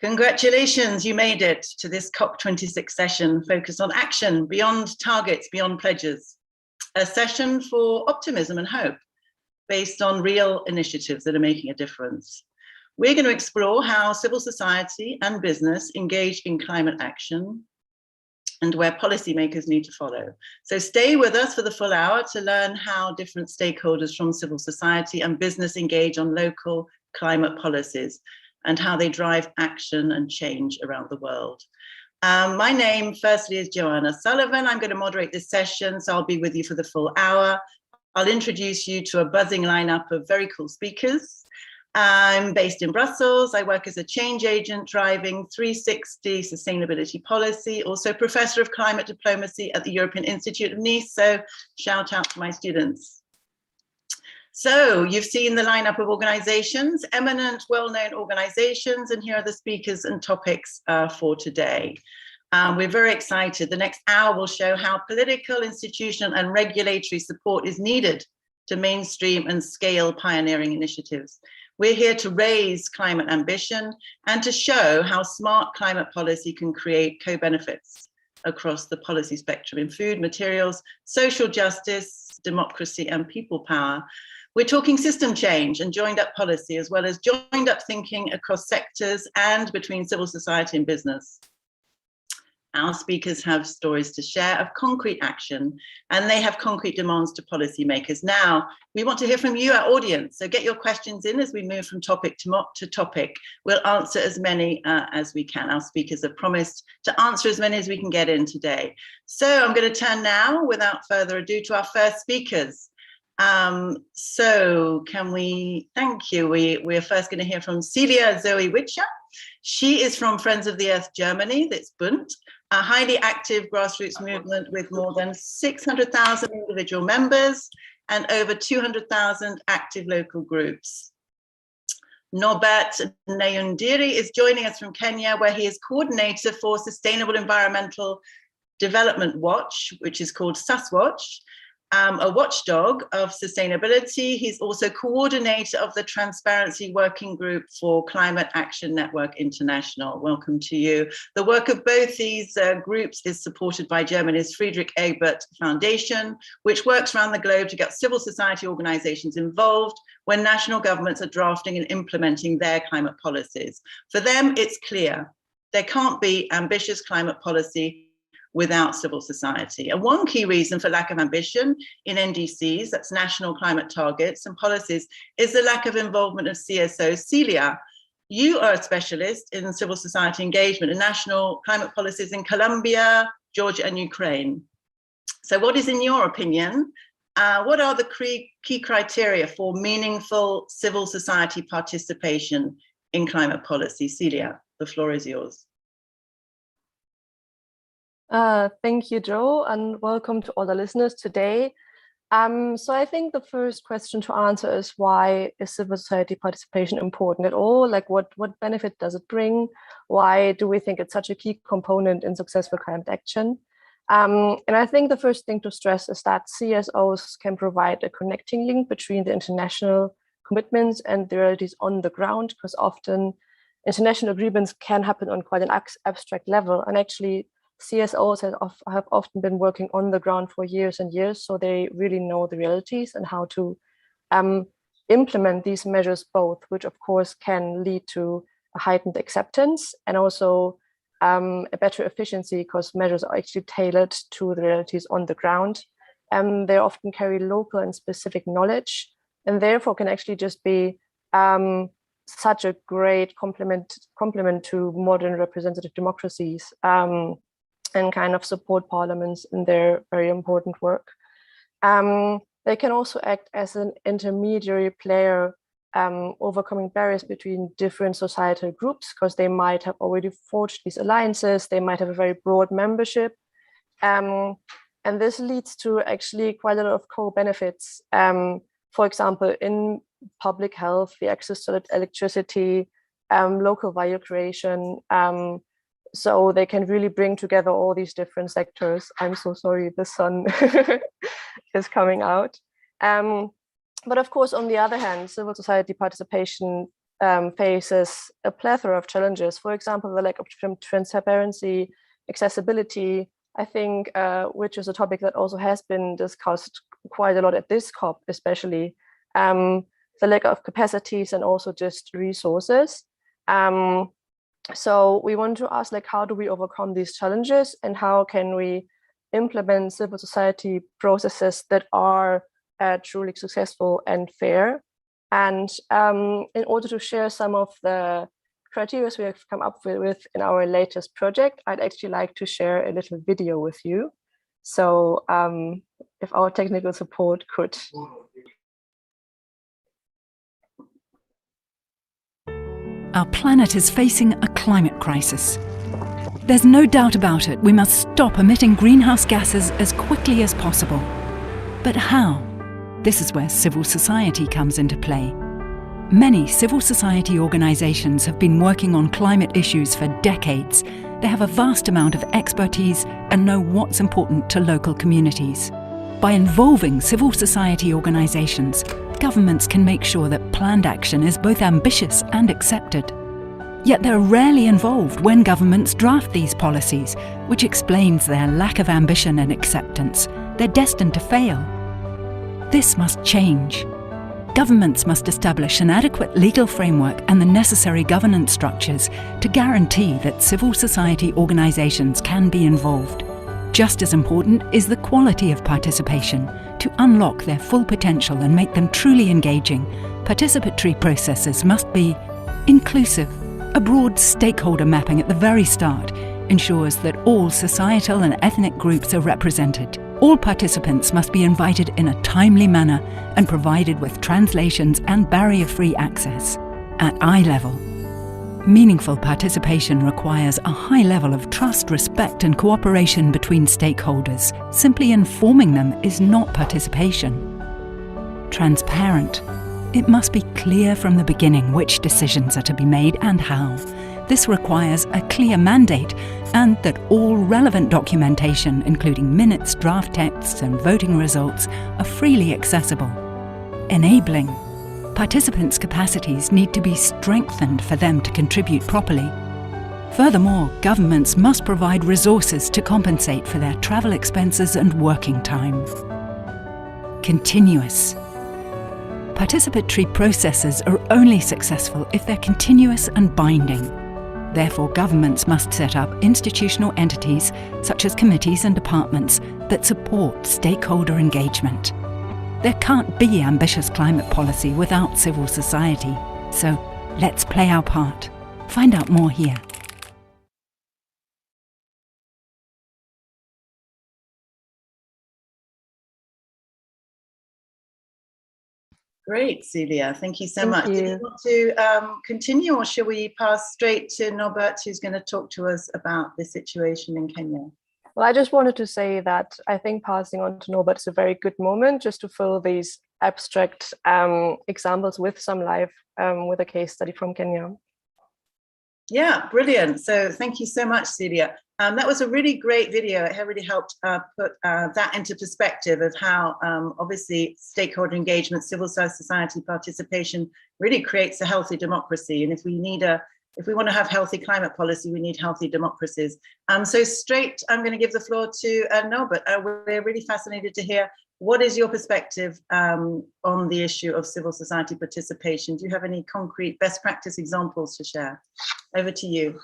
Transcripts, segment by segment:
Congratulations, you made it to this COP26 session focused on action, beyond targets, beyond pledges. A session for optimism and hope based on real initiatives that are making a difference. We're going to explore how civil society and business engage in climate action and where policymakers need to follow. So stay with us for the full hour to learn how different stakeholders from civil society and business engage on local climate policies and how they drive action and change around the world. My name, firstly, is Joanna Sullivan. I'm going to moderate this session, so I'll be with you for the full hour. I'll introduce you to a buzzing lineup of very cool speakers. I'm based in Brussels. I work as a change agent driving 360 sustainability policy, also professor of climate diplomacy at the European Institute of Nice. So shout out to my students. So you've seen the lineup of organizations, eminent, well-known organizations, and here are the speakers and topics for today. We're very excited. The next hour will show how political, institutional, and regulatory support is needed to mainstream and scale pioneering initiatives. We're here to raise climate ambition and to show how smart climate policy can create co-benefits across the policy spectrum in food, materials, social justice, democracy, and people power. We're talking system change and joined up policy, as well as joined up thinking across sectors and between civil society and business. Our speakers have stories to share of concrete action, and they have concrete demands to policymakers. Now, we want to hear from you, our audience, so get your questions in as we move from topic to topic. We'll answer as many as we can. Our speakers have promised to answer as many as we can get in today. So I'm going to turn now, without further ado, to our first speakers. So can we, thank you. We're first going to hear from Celia Zoe Witscher. She is from Friends of the Earth Germany, that's Bund, a highly active grassroots movement with more than 600,000 individual members and over 200,000 active local groups. Norbert Nayundiri is joining us from Kenya, where he is coordinator for Sustainable Environmental Development Watch, which is called SUSWatch. A watchdog of sustainability. He's also coordinator of the Transparency Working Group for Climate Action Network International. Welcome to you. The work of both these groups is supported by Germany's Friedrich Ebert Foundation, which works around the globe to get civil society organizations involved when national governments are drafting and implementing their climate policies. For them, it's clear there can't be ambitious climate policy without civil society. And one key reason for lack of ambition in NDCs, that's national climate targets and policies, is the lack of involvement of CSOs. Celia, you are a specialist in civil society engagement and national climate policies in Colombia, Georgia, and Ukraine. So what is, in your opinion, what are the key criteria for meaningful civil society participation in climate policy? Celia, the floor is yours. Thank you, Joe, and welcome to all the listeners today. So I think the first question to answer is, why is civil society participation important at all? Like, what benefit does it bring? Why do we think it's such a key component in successful climate action? And I think the first thing to stress is that CSOs can provide a connecting link between the international commitments and the realities on the ground, because often international agreements can happen on quite an abstract level, and actually CSOs have often been working on the ground for years and years, so they really know the realities and how to implement these measures both, which of course can lead to a heightened acceptance and also a better efficiency, because measures are actually tailored to the realities on the ground. They often carry local and specific knowledge, and therefore can actually just be such a great complement to modern representative democracies. And kind of support parliaments in their very important work. They can also act as an intermediary player, overcoming barriers between different societal groups, because they might have already forged these alliances, they might have a very broad membership. And this leads to actually quite a lot of co-benefits. For example, in public health, the access to electricity, local value creation, so they can really bring together all these different sectors. I'm so sorry, the sun is coming out. But of course, on the other hand, civil society participation faces a plethora of challenges. For example, the lack of transparency, accessibility, I think, which is a topic that also has been discussed quite a lot at this COP, especially, the lack of capacities and also just resources. So we want to ask, like, how do we overcome these challenges, and how can we implement civil society processes that are truly successful and fair? And in order to share some of the criteria we have come up with in our latest project, I'd actually like to share a little video with you. So if our technical support could. Our planet is facing a climate crisis. There's no doubt about it, we must stop emitting greenhouse gases as quickly as possible. But how? This is where civil society comes into play. Many civil society organisations have been working on climate issues for decades. They have a vast amount of expertise and know what's important to local communities. By involving civil society organisations, governments can make sure that planned action is both ambitious and accepted. Yet they're rarely involved when governments draft these policies, which explains their lack of ambition and acceptance. They're destined to fail. This must change. Governments must establish an adequate legal framework and the necessary governance structures to guarantee that civil society organisations can be involved. Just as important is the quality of participation. To unlock their full potential and make them truly engaging, participatory processes must be inclusive. A broad stakeholder mapping at the very start ensures that all societal and ethnic groups are represented. All participants must be invited in a timely manner and provided with translations and barrier-free access. At eye level, meaningful participation requires a high level of trust, respect and cooperation between stakeholders. Simply informing them is not participation. Transparent. It must be clear from the beginning which decisions are to be made and how. This requires a clear mandate and that all relevant documentation, including minutes, draft texts and voting results, are freely accessible. Enabling. Participants' capacities need to be strengthened for them to contribute properly. Furthermore, governments must provide resources to compensate for their travel expenses and working time. Continuous. Participatory processes are only successful if they're continuous and binding. Therefore, governments must set up institutional entities, such as committees and departments, that support stakeholder engagement. There can't be ambitious climate policy without civil society. So let's play our part. Find out more here. Great, Celia. Thank you so much. Thank you. Do you want to continue, or shall we pass straight to Norbert, who's going to talk to us about the situation in Kenya? Well, I just wanted to say that I think passing on to Norbert is a very good moment just to fill these abstract examples with some live, with a case study from Kenya. Yeah, brilliant. So thank you so much, Celia. That was a really great video. It really helped put that into perspective of how obviously stakeholder engagement, civil society participation really creates a healthy democracy. And if we want to have healthy climate policy, we need healthy democracies. So straight, I'm going to give the floor to Norbert. We're really fascinated to hear, what is your perspective on the issue of civil society participation? Do you have any concrete best practice examples to share? Over to you.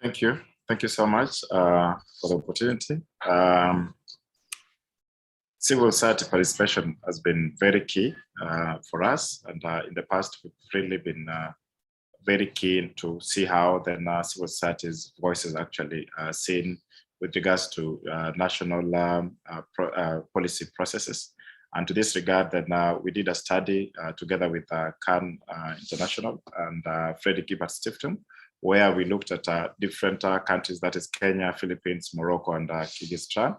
Thank you. Thank you so much for the opportunity. Civil society participation has been very key for us, and in the past we've really been very keen to see how the civil society's voices actually seen with regards to national policy processes. And to this regard, then we did a study together with CAN International and Freddie Gibbert Stiftung, where we looked at different countries, that is Kenya, Philippines, Morocco, and Kyrgyzstan.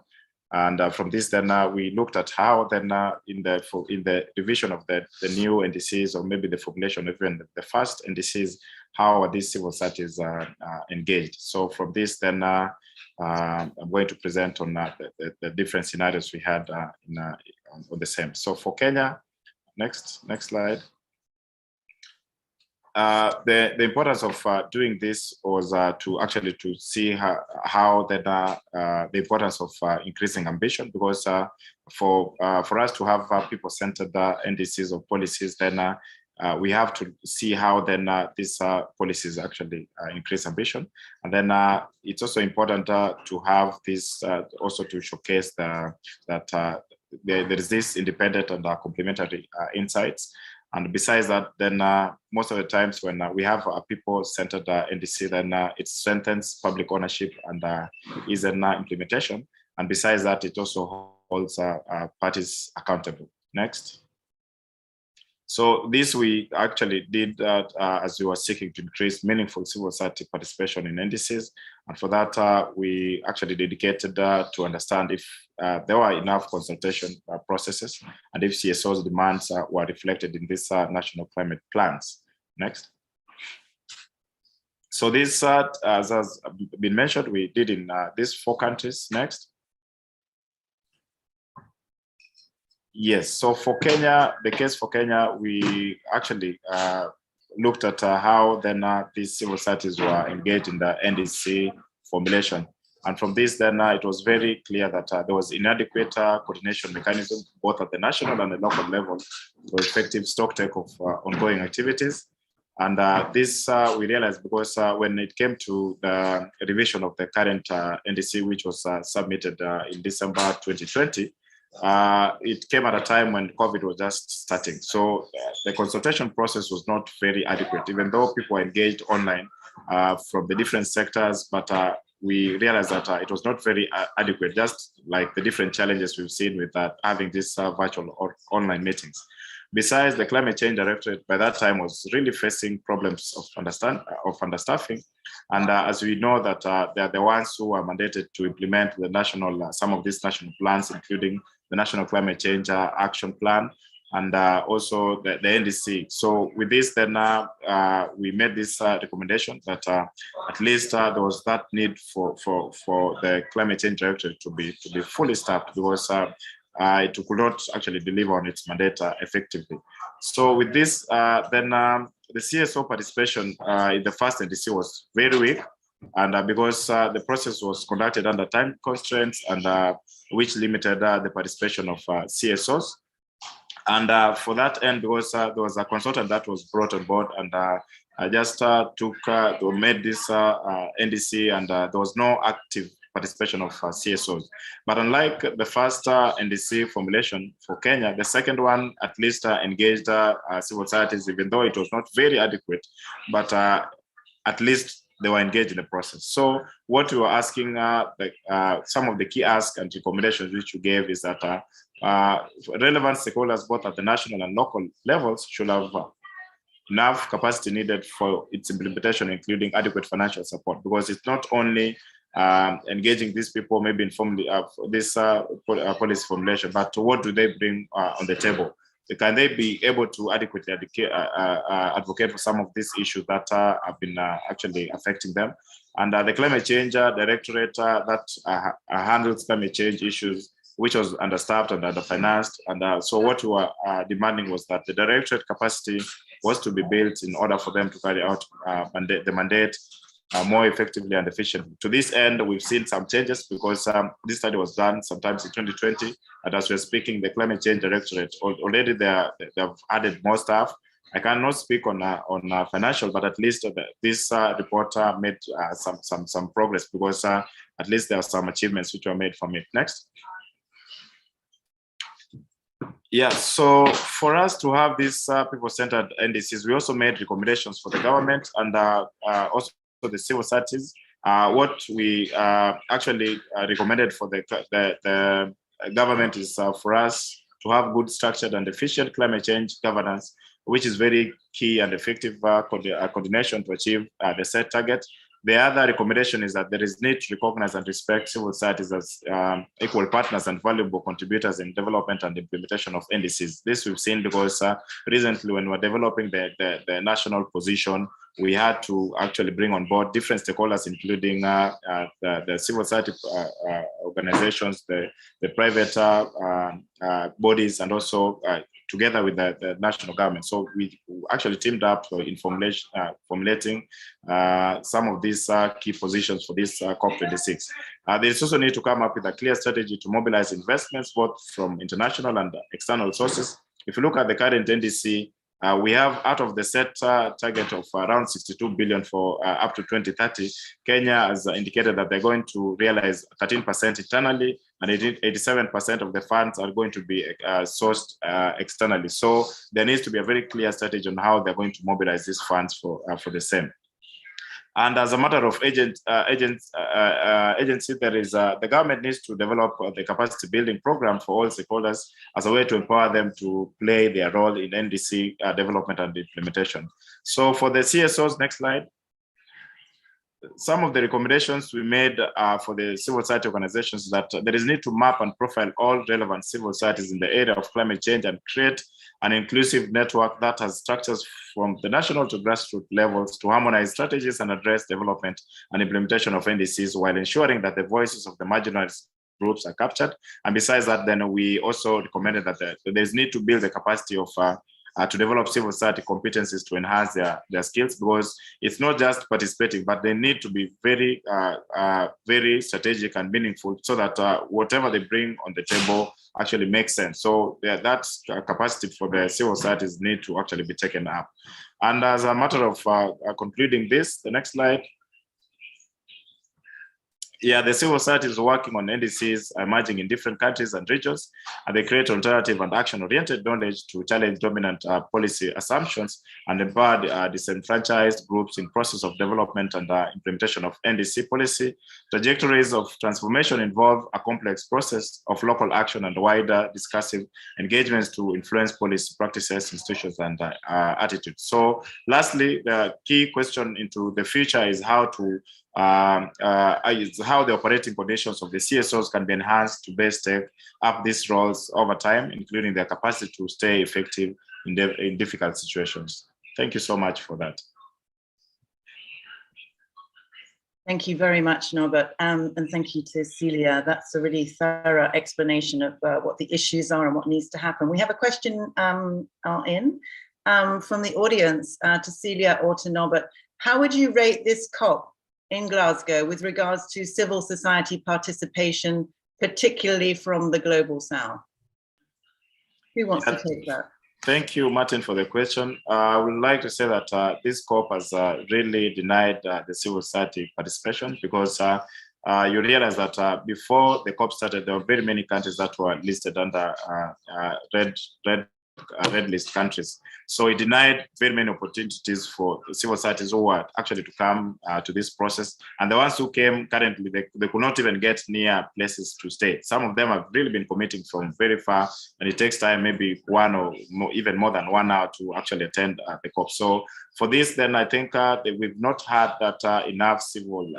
And from this, then we looked at how then in the revision of the new NDCs, or maybe the formulation of even the first NDCs, how are these civil societies engaged. So from this, then I'm going to present on the different scenarios we had on the same. So for Kenya, Next slide. The importance of doing this was to see how the importance of increasing ambition, because for us to have people-centered NDCs or policies, then we have to see how then these policies actually increase ambition. And then it's also important to have this also to showcase that there is this independent and complementary insights. And besides that, then most of the times when we have a people-centered NDC, then it strengthens public ownership and is an implementation. And besides that, it also holds parties accountable. Next. So this we actually did as we were seeking to increase meaningful civil society participation in NDCs. And for that, we actually dedicated to understand if there were enough consultation processes and if CSO's demands were reflected in these national climate plans. Next. So this, as has been mentioned, we did in these 4 countries. Next. Yes, so for Kenya, the case for Kenya, we actually looked at how then these civil societies were engaged in the NDC formulation. And from this, then it was very clear that there was inadequate coordination mechanism, both at the national and the local level, for effective stocktake of ongoing activities. And this we realized because when it came to the revision of the current NDC, which was submitted in December 2020, it came at a time when COVID was just starting. So the consultation process was not very adequate, even though people were engaged online from the different sectors, but we realized that it was not very adequate, just like the different challenges we've seen with having these virtual or online meetings. Besides, the Climate Change Directorate by that time was really facing problems of understaffing. And as we know that they are the ones who are mandated to implement the national, some of these national plans, including the National Climate Change Action Plan, and also the NDC. So with this, then we made this recommendation that at least there was that need for the Climate Change Directorate to be fully staffed, because it could not actually deliver on its mandate effectively. So with this, then the CSO participation in the first NDC was very weak, and because the process was conducted under time constraints, and which limited the participation of CSOs. And for that end, because there was a consultant that was brought on board, and I just made this NDC, and there was no active participation of CSOs. But unlike the first NDC formulation for Kenya, the second one at least engaged civil societies, even though it was not very adequate, but at least they were engaged in the process. So what we were asking, some of the key asks and recommendations which you gave is that relevant stakeholders, both at the national and local levels, should have enough capacity needed for its implementation, including adequate financial support, because it's not only engaging these people maybe in this policy formulation, but what do they bring on the table? Can they be able to adequately advocate for some of these issues that have been actually affecting them? And the Climate Change Directorate that handles climate change issues, which was understaffed and underfinanced. And so what we were demanding was that the directorate capacity was to be built in order for them to carry out the mandate more effectively and efficiently. To this end, we've seen some changes, because this study was done sometimes in 2020, and as we're speaking, the Climate Change Directorate already they've added more staff. I cannot speak on financial, but at least this report made some progress, because at least there are some achievements which were made from it. Next. Yeah, so for us to have these people-centered NDCs, we also made recommendations for the government and also the civil societies. What we actually recommended for the government is for us to have good, structured and efficient climate change governance, which is very key and effective coordination to achieve the set target. The other recommendation is that there is need to recognize and respect civil societies as equal partners and valuable contributors in development and implementation of NDCs. This we've seen because recently when we're developing the national position, we had to actually bring on board different stakeholders, including the civil society organizations, the private bodies, and also together with the national government. So we actually teamed up in formulating some of these key positions for this COP26. There is also need to come up with a clear strategy to mobilize investments, both from international and external sources. If you look at the current NDC, we have, out of the set target of around 62 billion for up to 2030, Kenya has indicated that they're going to realize 13% internally, and 87% of the funds are going to be sourced externally. So there needs to be a very clear strategy on how they're going to mobilize these funds for the same. And as a matter of agency, there is the government needs to develop the capacity building program for all stakeholders as a way to empower them to play their role in NDC development and implementation. So for the CSOs, next slide. Some of the recommendations we made for the civil society organizations that there is need to map and profile all relevant civil societies in the area of climate change and create an inclusive network that has structures from the national to grassroots levels to harmonize strategies and address development and implementation of NDCs while ensuring that the voices of the marginalized groups are captured. And besides that, then we also recommended that there's need to build the capacity of to develop civil society competencies to enhance their skills, because it's not just participating, but they need to be very, very strategic and meaningful so that whatever they bring on the table actually makes sense. So that capacity for the civil societies need to actually be taken up. And as a matter of concluding this, the next slide. Yeah, the civil society is working on NDCs emerging in different countries and regions, and they create alternative and action-oriented knowledge to challenge dominant policy assumptions and empower disenfranchised groups in process of development and implementation of NDC policy. Trajectories of transformation involve a complex process of local action and wider discursive engagements to influence policy practices, institutions, and attitudes. So lastly, the key question into the future is how to how the operating conditions of the CSOs can be enhanced to best take up these roles over time, including their capacity to stay effective in difficult situations. Thank you so much for that. Thank you very much, Norbert, and thank you to Celia. That's a really thorough explanation of what the issues are and what needs to happen. We have a question from the audience to Celia or to Norbert. How would you rate this COP in Glasgow with regards to civil society participation, particularly from the Global South? Who wants to take that? Thank you, Martin, for the question. I would like to say that this COP has really denied the civil society participation, because you realize that before the COP started, there were very many countries that were listed under red list countries. So it denied very many opportunities for civil societies who were actually to come to this process. And the ones who came currently, they could not even get near places to stay. Some of them have really been committing from very far, and it takes time, maybe one or more, even more than 1 hour to actually attend the COP. So for this, then I think that we've not had that enough civil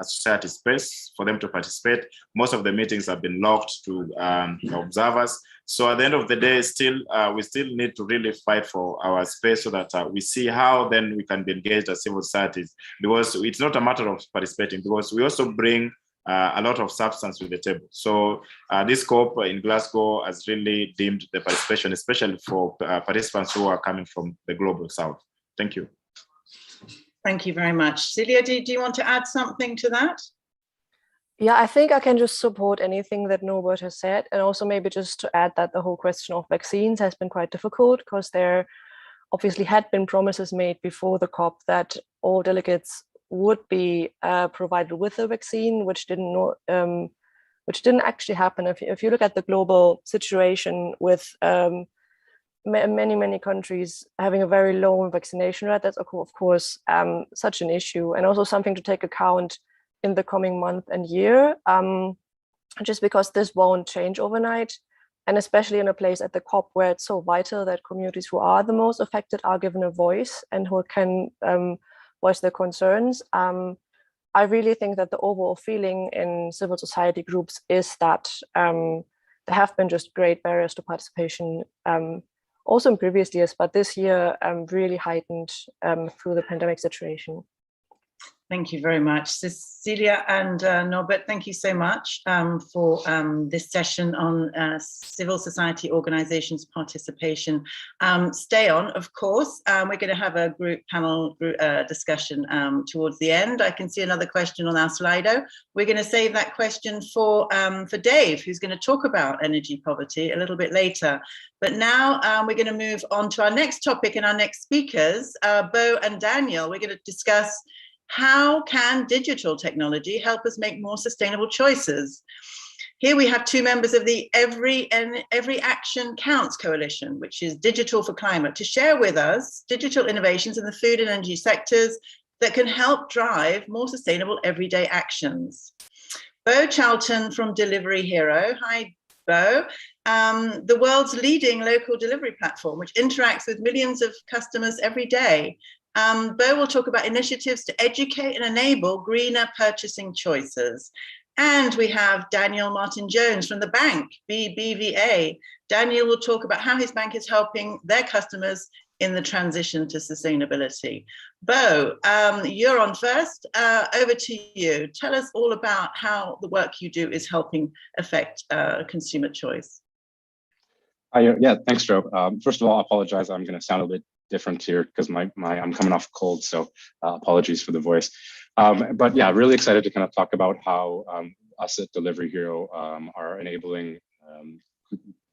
society space for them to participate. Most of the meetings have been locked to observers. So at the end of the day, still we still need to really fight for our space so that we see how then we can be engaged as civil societies, because it's not a matter of participating, because we also bring a lot of substance with the table. So this COP in Glasgow has really deemed the participation, especially for participants who are coming from the Global South. Thank you. Thank you very much. Celia, do you want to add something to that? Yeah, I think I can just support anything that Norbert has said, and also maybe just to add that the whole question of vaccines has been quite difficult, because there obviously had been promises made before the COP that all delegates would be provided with a vaccine, which didn't actually happen. If you look at the global situation with many countries having a very low vaccination rate, that's of course such an issue, and also something to take account in the coming month and year, just because this won't change overnight, and especially in a place at the COP where it's so vital that communities who are the most affected are given a voice and who can voice their concerns. I really think that the overall feeling in civil society groups is that there have been just great barriers to participation, also in previous years, but this year really heightened through the pandemic situation. Thank you very much, Cecilia and Norbert. Thank you so much for this session on civil society organisations' participation. Stay on, of course. We're going to have a group panel discussion towards the end. I can see another question on our Slido. We're going to save that question for Dave, who's going to talk about energy poverty a little bit later. But now we're going to move on to our next topic and our next speakers, Bo and Daniel. We're going to discuss how can digital technology help us make more sustainable choices? Here we have two members of the Every Action Counts Coalition, which is Digital for Climate, to share with us digital innovations in the food and energy sectors that can help drive more sustainable everyday actions. Bo Charlton from Delivery Hero. Hi, Bo. The world's leading local delivery platform, which interacts with millions of customers every day. Bo will talk about initiatives to educate and enable greener purchasing choices. And we have Daniel Martin-Jones from the bank, BBVA. Daniel will talk about how his bank is helping their customers in the transition to sustainability. Bo, you're on first. Over to you. Tell us all about how the work you do is helping affect consumer choice. Yeah, thanks, Joe. First of all, I apologize. I'm going to sound a bit different here because I'm coming off cold, so apologies for the voice. But yeah, really excited to kind of talk about how us at Delivery Hero are enabling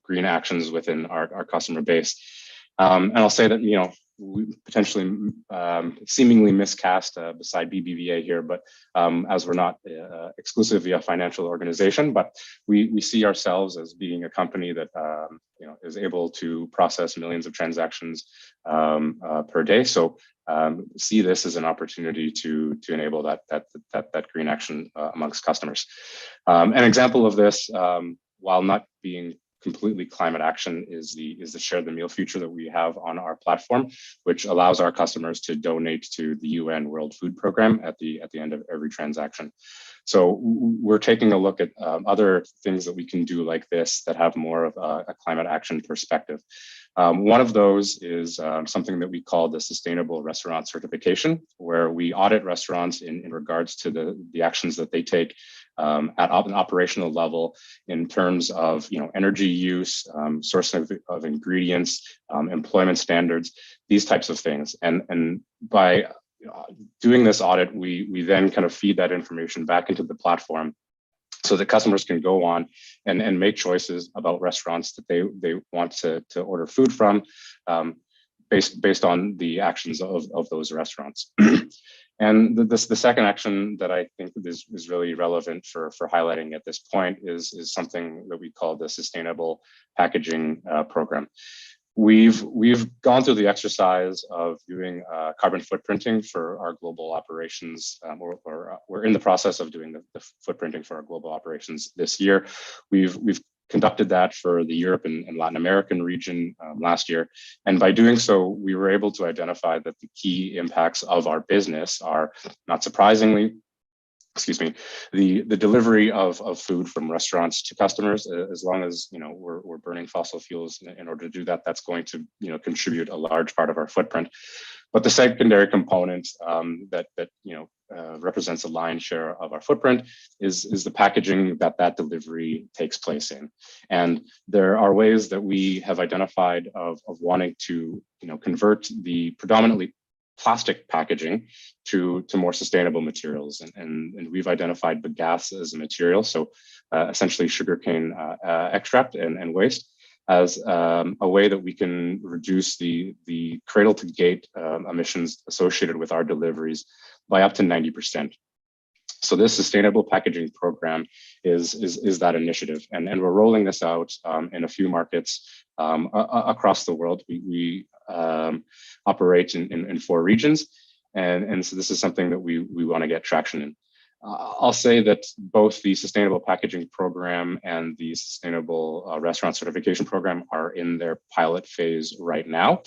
green actions within our customer base. And I'll say that, you know, we potentially seemingly miscast beside BBVA here, but as we're not exclusively a financial organization, but we see ourselves as being a company that you know, is able to process millions of transactions per day. So see this as an opportunity to enable that green action amongst customers. An example of this, while not being completely climate action, is the Share the Meal feature that we have on our platform, which allows our customers to donate to the UN World Food Programme at the end of every transaction. So we're taking a look at other things that we can do like this that have more of a climate action perspective. One of those is something that we call the Sustainable Restaurant Certification, where we audit restaurants in regards to the actions that they take at an operational level in terms of, you know, energy use, sourcing of ingredients, employment standards, these types of things. And by doing this audit, we then kind of feed that information back into the platform so that customers can go on and make choices about restaurants that they want to order food from based on the actions of those restaurants. And the second action that I think is really relevant for highlighting at this point is something that we call the Sustainable Packaging Program. We've gone through the exercise of doing carbon footprinting for our global operations, or we're in the process of doing the footprinting for our global operations this year. We've conducted that for the Europe and Latin American region last year. And by doing so, we were able to identify that the key impacts of our business are, not surprisingly, the delivery of food from restaurants to customers. As long as, you know, we're burning fossil fuels in order to do that, that's going to, you know, contribute a large part of our footprint. But the secondary component that you know represents a lion's share of our footprint is the packaging that delivery takes place in. And there are ways that we have identified of wanting to, you know, convert the predominantly plastic packaging to more sustainable materials, and we've identified bagasse as a material, so essentially sugarcane extract and waste, as a way that we can reduce the cradle to gate emissions associated with our deliveries by up to 90%. So this Sustainable Packaging Program is that initiative, and we're rolling this out in a few markets across the world. We operate in 4 regions, and so this is something that we want to get traction in. I'll say that both the Sustainable Packaging Program and the Sustainable Restaurant Certification Program are in their pilot phase right now,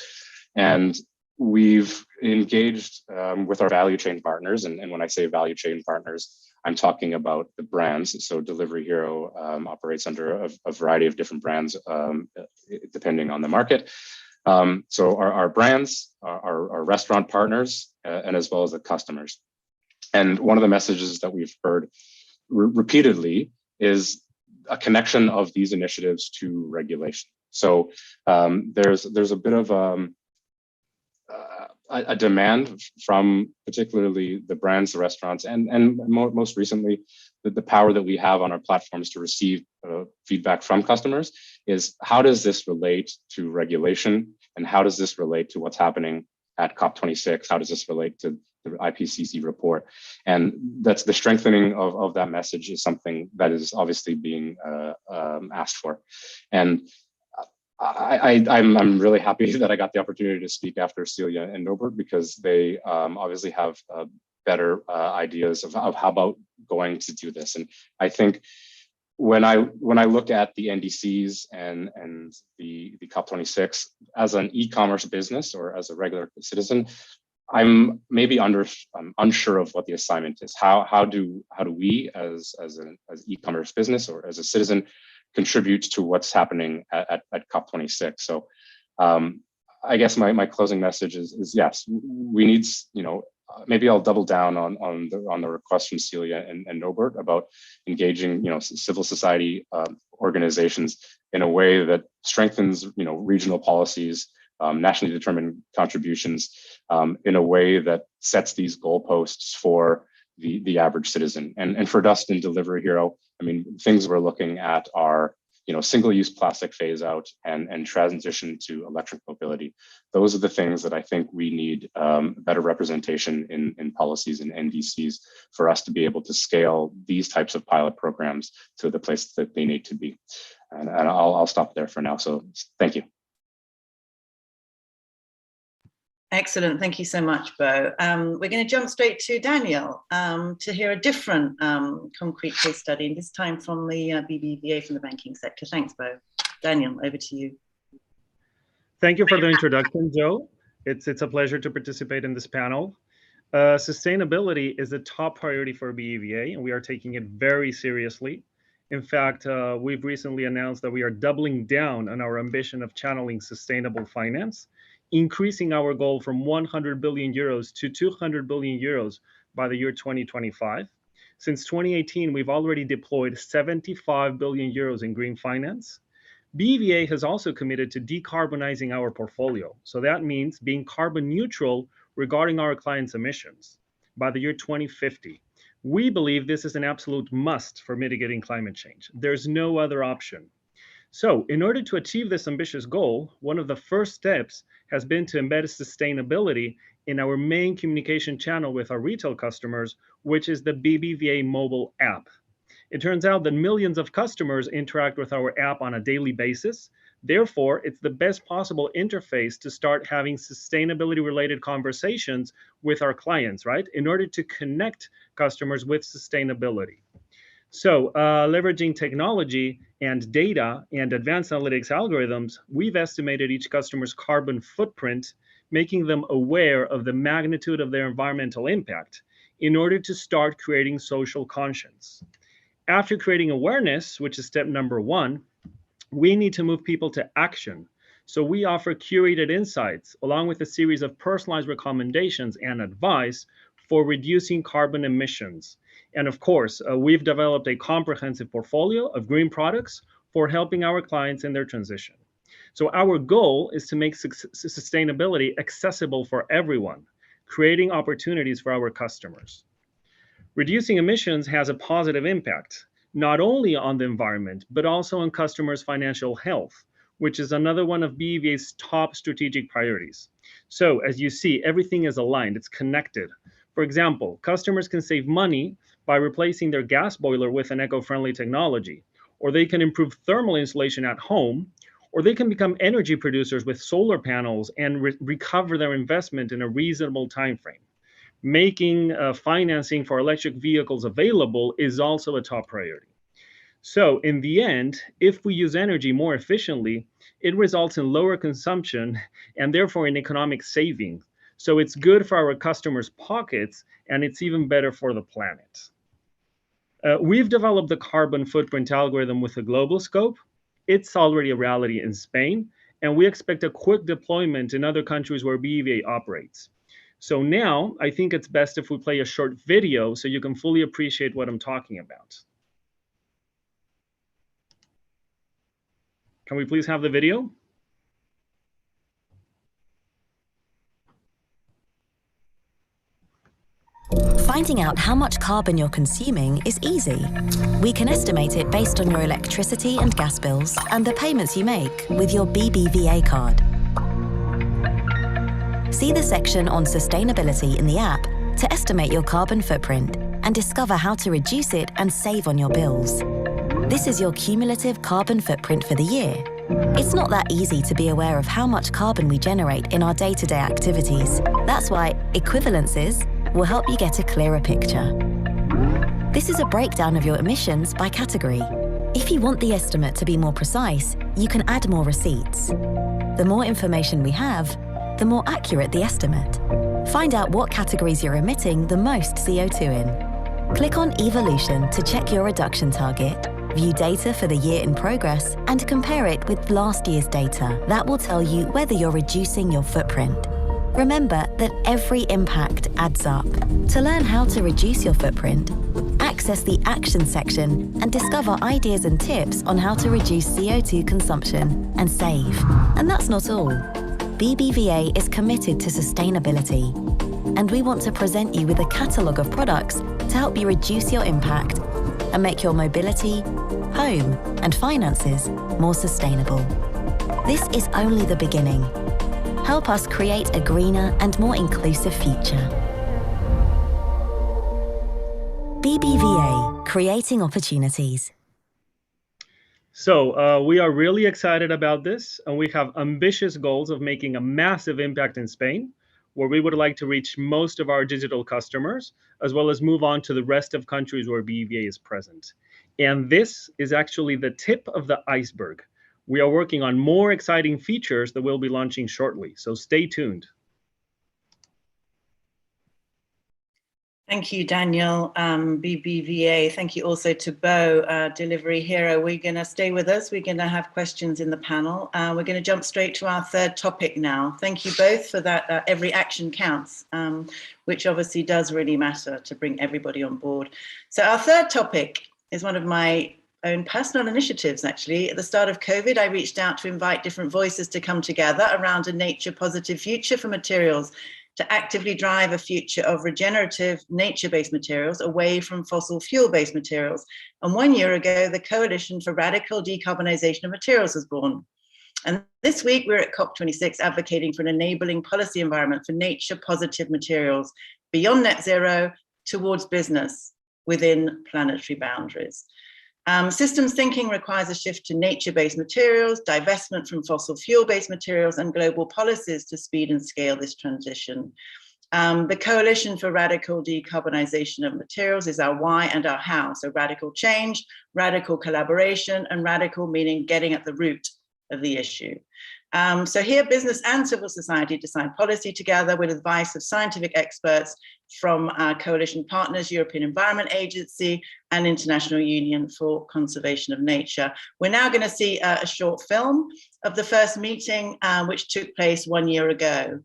and we've engaged with our value chain partners, and when I say value chain partners, I'm talking about the brands. So Delivery Hero operates under a variety of different brands depending on the market. So our brands, our restaurant partners, and as well as the customers. And one of the messages that we've heard repeatedly is a connection of these initiatives to regulation. So there's a bit of a demand from particularly the brands, the restaurants, and most recently, the power that we have on our platforms to receive feedback from customers is, how does this relate to regulation? And how does this relate to what's happening at COP26? How does this relate to the IPCC report? And that's the strengthening of that message is something that is obviously being asked for. And I'm really happy that I got the opportunity to speak after Celia and Norbert, because they obviously have better ideas of how about going to do this. And I think when I look at the NDCs and the COP26 as an e-commerce business or as a regular citizen, I'm maybe unsure of what the assignment is. How do we as e-commerce business or as a citizen contribute to what's happening at COP26? So I guess my closing message is yes, we need, maybe I'll double down on the request from Celia and Norbert about engaging, civil society organizations in a way that strengthens, regional policies, nationally determined contributions, in a way that sets these goalposts for the average citizen. And for Dust and Delivery Hero, I mean, things we're looking at are, single-use plastic phase out and transition to electric mobility. Those are the things that I think we need better representation in policies and NDCs for us to be able to scale these types of pilot programs to the place that they need to be. And I'll stop there for now. So thank you. Excellent. Thank you so much, Bo. We're going to jump straight to Daniel to hear a different concrete case study, and this time from the BBVA, from the banking sector. Thanks, Bo. Daniel, over to you. Thank you for the introduction, Joe. It's a pleasure to participate in this panel. Sustainability is a top priority for BBVA, and we are taking it very seriously. In fact, we've recently announced that we are doubling down on our ambition of channeling sustainable finance, increasing our goal from 100 billion euros to 200 billion euros by the year 2025. Since 2018, we've already deployed 75 billion euros in green finance. BBVA has also committed to decarbonizing our portfolio. So that means being carbon neutral regarding our clients' emissions by the year 2050. We believe this is an absolute must for mitigating climate change. There's no other option. So in order to achieve this ambitious goal, one of the first steps has been to embed sustainability in our main communication channel with our retail customers, which is the BBVA mobile app. It turns out that millions of customers interact with our app on a daily basis. Therefore, it's the best possible interface to start having sustainability-related conversations with our clients, right? In order to connect customers with sustainability. So leveraging technology and data and advanced analytics algorithms, we've estimated each customer's carbon footprint, making them aware of the magnitude of their environmental impact in order to start creating social conscience. After creating awareness, which is step number one, we need to move people to action. So we offer curated insights along with a series of personalized recommendations and advice for reducing carbon emissions. And of course, we've developed a comprehensive portfolio of green products for helping our clients in their transition. So our goal is to make sustainability accessible for everyone, creating opportunities for our customers. Reducing emissions has a positive impact, not only on the environment, but also on customers' financial health, which is another one of BBVA's top strategic priorities. So as you see, everything is aligned, it's connected. For example, customers can save money by replacing their gas boiler with an eco-friendly technology, or they can improve thermal insulation at home, or they can become energy producers with solar panels and recover their investment in a reasonable time frame. Making financing for electric vehicles available is also a top priority. So in the end, if we use energy more efficiently, it results in lower consumption and therefore in economic savings. So it's good for our customers' pockets, and it's even better for the planet. We've developed the carbon footprint algorithm with a global scope. It's already a reality in Spain, and we expect a quick deployment in other countries where BBVA operates. So now I think it's best if we play a short video so you can fully appreciate what I'm talking about. Can we please have the video? Finding out how much carbon you're consuming is easy. We can estimate it based on your electricity and gas bills and the payments you make with your BBVA card. See the section on sustainability in the app to estimate your carbon footprint and discover how to reduce it and save on your bills. This is your cumulative carbon footprint for the year. It's not that easy to be aware of how much carbon we generate in our day-to-day activities. That's why equivalences will help you get a clearer picture. This is a breakdown of your emissions by category. If you want the estimate to be more precise, you can add more receipts. The more information we have, the more accurate the estimate. Find out what categories you're emitting the most CO2 in. Click on Evolution to check your reduction target, view data for the year in progress, and compare it with last year's data. That will tell you whether you're reducing your footprint. Remember that every impact adds up. To learn how to reduce your footprint, access the Action section and discover ideas and tips on how to reduce CO2 consumption and save. And that's not all. BBVA is committed to sustainability, and we want to present you with a catalogue of products to help you reduce your impact and make your mobility, home, and finances more sustainable. This is only the beginning. Help us create a greener and more inclusive future. BBVA, creating opportunities. So we are really excited about this, and we have ambitious goals of making a massive impact in Spain, where we would like to reach most of our digital customers, as well as move on to the rest of countries where BBVA is present. And this is actually the tip of the iceberg. We are working on more exciting features that we'll be launching shortly, so stay tuned. Thank you, Daniel, BBVA. Thank you also to Bo, Delivery Hero. We're going to stay with us. We're going to have questions in the panel. We're going to jump straight to our third topic now. Thank you both for that. Every action counts, which obviously does really matter to bring everybody on board. So our third topic is one of my own personal initiatives, actually. At the start of COVID, I reached out to invite different voices to come together around a nature-positive future for materials, to actively drive a future of regenerative nature-based materials away from fossil fuel-based materials. And 1 year ago, the Coalition for Radical Decarbonisation of Materials was born. And this week, we're at COP26 advocating for an enabling policy environment for nature-positive materials beyond net zero towards business within planetary boundaries. Systems thinking requires a shift to nature-based materials, divestment from fossil fuel-based materials, and global policies to speed and scale this transition. The Coalition for Radical Decarbonisation of Materials is our why and our how. So radical change, radical collaboration, and radical meaning getting at the root of the issue. So here, business and civil society design policy together with advice of scientific experts from our coalition partners, European Environment Agency and International Union for Conservation of Nature. We're now going to see a short film of the first meeting, which took place 1 year ago.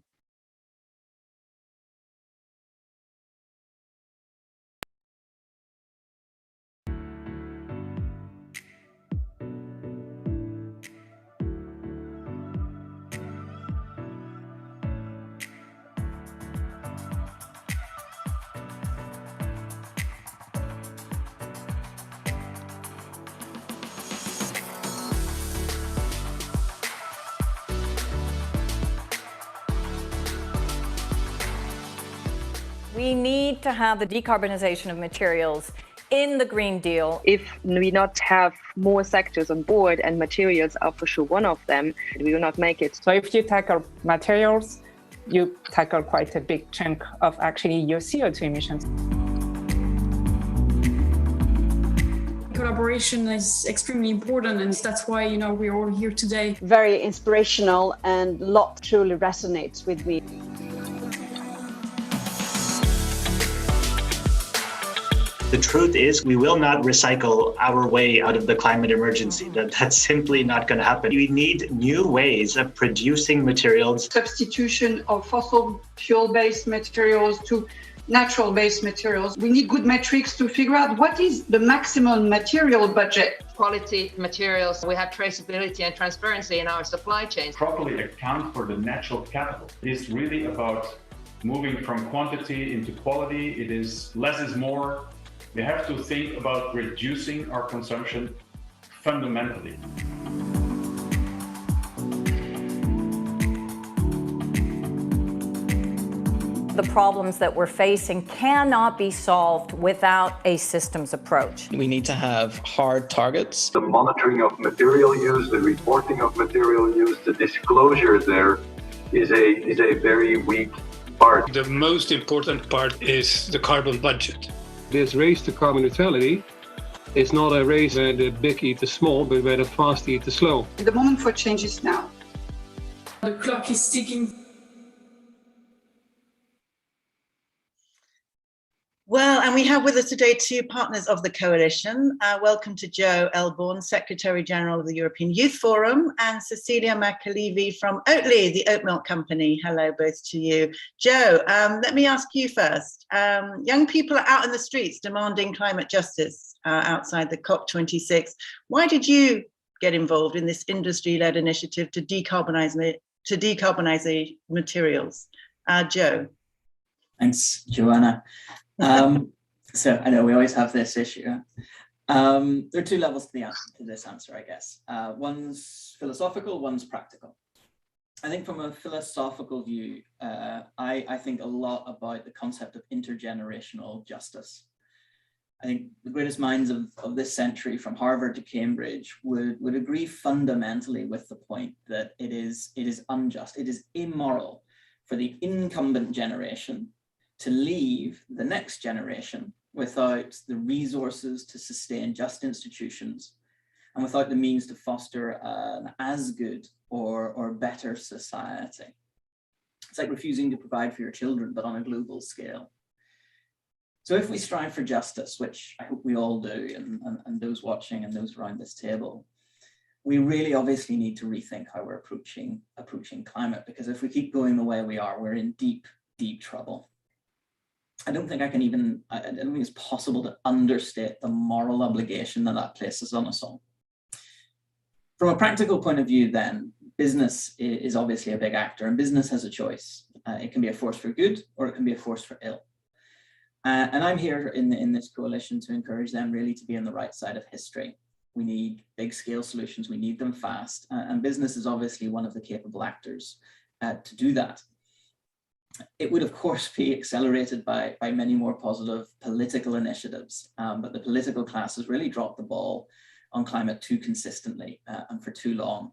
We need to have the decarbonization of materials in the Green Deal. If we not have more sectors on board, and materials are for sure one of them, we will not make it. So if you tackle materials, you tackle quite a big chunk of actually your CO2 emissions. Collaboration is extremely important, and that's why, we're all here today. Very inspirational, and a lot truly resonates with me. The truth is, we will not recycle our way out of the climate emergency. That's simply not going to happen. We need new ways of producing materials. Substitution of fossil fuel-based materials to natural-based materials. We need good metrics to figure out what is the maximum material budget. Quality materials, we have traceability and transparency in our supply chains. Properly account for the natural capital. It is really about moving from quantity into quality. It is less is more. We have to think about reducing our consumption fundamentally. The problems that we're facing cannot be solved without a systems approach. We need to have hard targets. The monitoring of material use, the reporting of material use, the disclosure there is a very weak part. The most important part is the carbon budget. This race to carbon neutrality is not a race where the big eat the small, but where the fast eat the slow. The moment for change is now. The clock is ticking. Well, and we have with us today two partners of the coalition. Welcome to Joe Elborn, Secretary General of the European Youth Forum, and Cecilia McAlevey from Oatly, the oat milk company. Hello, both to you. Joe, let me ask you first. Young people are out in the streets demanding climate justice outside the COP26. Why did you get involved in this industry-led initiative to decarbonize materials? Joe. Thanks, Joanna. So I know we always have this issue. There are two levels to this answer, I guess. One's philosophical, one's practical. I think from a philosophical view, I think a lot about the concept of intergenerational justice. I think the greatest minds of this century, from Harvard to Cambridge, would agree fundamentally with the point that it is unjust, it is immoral for the incumbent generation to leave the next generation without the resources to sustain just institutions and without the means to foster an as good or better society. It's like refusing to provide for your children, but on a global scale. So if we strive for justice, which I hope we all do, and those watching and those around this table, we really obviously need to rethink how we're approaching climate, because if we keep going the way we are, we're in deep, deep trouble. I don't think it's possible to understate the moral obligation that places on us all. From a practical point of view, then, business is obviously a big actor, and business has a choice. It can be a force for good, or it can be a force for ill. And I'm here in this coalition to encourage them really to be on the right side of history. We need big scale solutions, we need them fast, and business is obviously one of the capable actors to do that. It would, of course, be accelerated by many more positive political initiatives, but the political class has really dropped the ball on climate too consistently and for too long.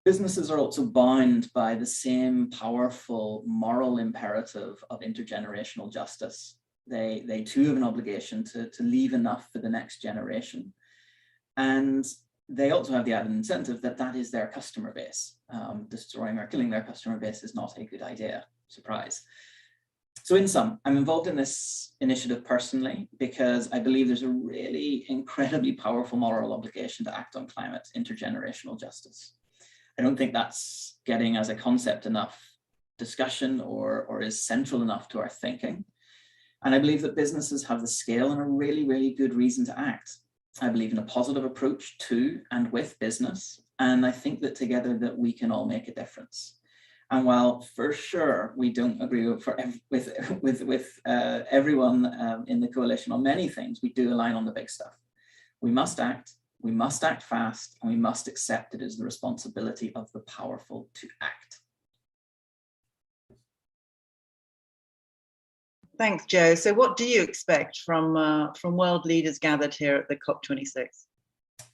Businesses are also bound by the same powerful moral imperative of intergenerational justice. They too have an obligation to leave enough for the next generation. And they also have the added incentive that is their customer base. Destroying or killing their customer base is not a good idea. Surprise. So in sum, I'm involved in this initiative personally because I believe there's a really incredibly powerful moral obligation to act on climate intergenerational justice. I don't think that's getting as a concept enough discussion or is central enough to our thinking. And I believe that businesses have the scale and a really, really good reason to act. I believe in a positive approach to and with business. And I think that together that we can all make a difference. And while for sure we don't agree with everyone in the coalition on many things, we do align on the big stuff. We must act fast, and we must accept it as the responsibility of the powerful to act. Thanks, Joe. So what do you expect from world leaders gathered here at the COP26?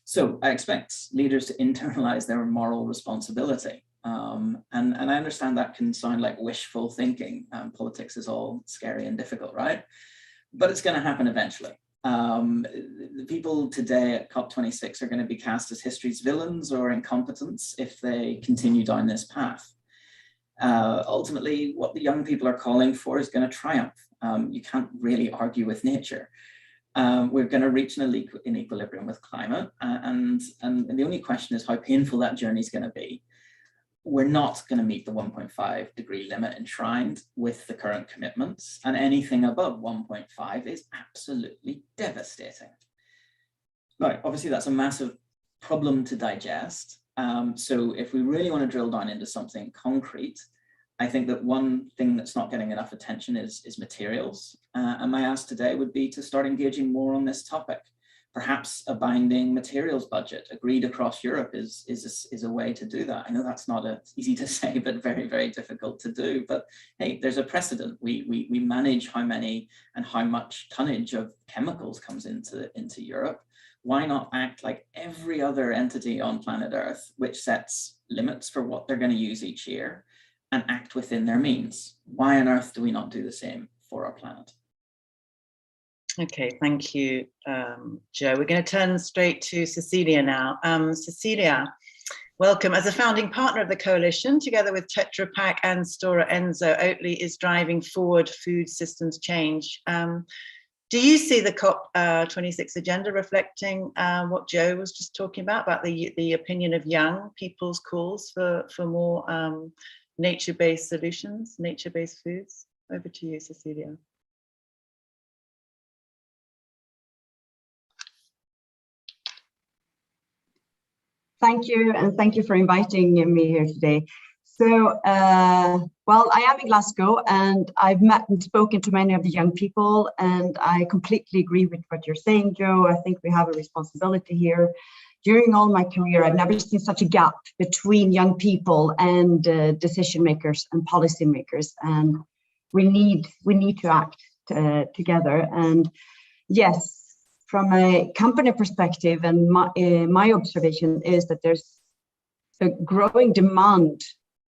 So I expect leaders to internalize their moral responsibility. And I understand that can sound like wishful thinking. Politics is all scary and difficult, right? But it's going to happen eventually. The people today at COP26 are going to be cast as history's villains or incompetents if they continue down this path. Ultimately, what the young people are calling for is going to triumph. You can't really argue with nature. We're going to reach an equilibrium with climate, and the only question is how painful that journey is going to be. We're not going to meet the 1.5 degree limit enshrined with the current commitments, and anything above 1.5 is absolutely devastating. Now, obviously, that's a massive problem to digest. So if we really want to drill down into something concrete, I think that one thing that's not getting enough attention is materials. And my ask today would be to start engaging more on this topic. Perhaps a binding materials budget agreed across Europe is a way to do that. I know that's not easy to say, but very, very difficult to do. But hey, there's a precedent. We manage how many and how much tonnage of chemicals comes into Europe. Why not act like every other entity on planet Earth, which sets limits for what they're going to use each year and act within their means? Why on earth do we not do the same for our planet? Okay, thank you, Joe. We're going to turn straight to Cecilia now. Cecilia, welcome. As a founding partner of the coalition, together with Tetra Pak and Stora Enso, Oatly is driving forward food systems change. Do you see the COP26 agenda reflecting what Joe was just talking about the opinion of young people's calls for more nature-based solutions, nature-based foods? Over to you, Cecilia. Thank you, and thank you for inviting me here today. So, well, I am in Glasgow, and I've met and spoken to many of the young people, and I completely agree with what you're saying, Joe. I think we have a responsibility here. During all my career, I've never seen such a gap between young people and decision makers and policy makers, and we need to act together. And yes, from a company perspective, and my observation is that there's a growing demand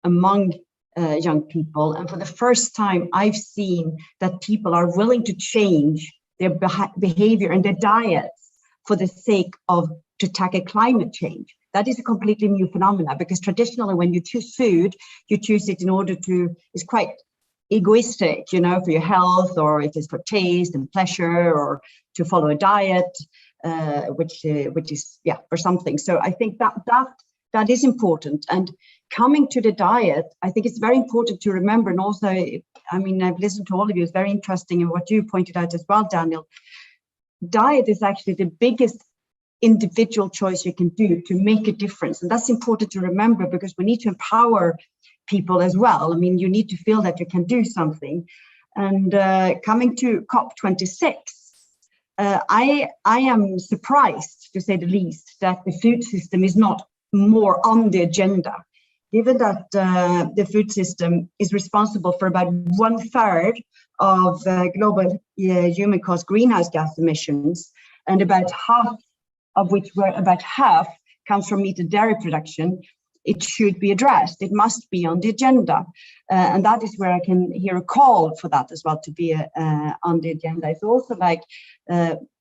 among young people. And for the first time, I've seen that people are willing to change their behavior and their diets for the sake of to tackle climate change. That is a completely new phenomenon, because traditionally when you choose food, you choose it in order to, it's quite egoistic, you know, for your health, or it is for taste and pleasure, or to follow a diet, which is, yeah, for something. So I think that is important. And coming to the diet, I think it's very important to remember, and also, I mean, I've listened to all of you, it's very interesting, and what you pointed out as well, Daniel. Diet is actually the biggest individual choice you can do to make a difference. And that's important to remember, because we need to empower people as well. I mean, you need to feel that you can do something. And coming to COP26, I am surprised, to say the least, that the food system is not more on the agenda, given that the food system is responsible for about 1/3 of global human caused greenhouse gas emissions, and about half of which about half comes from meat and dairy production. It should be addressed. It must be on the agenda. And that is where I can hear a call for that as well to be on the agenda. It's also like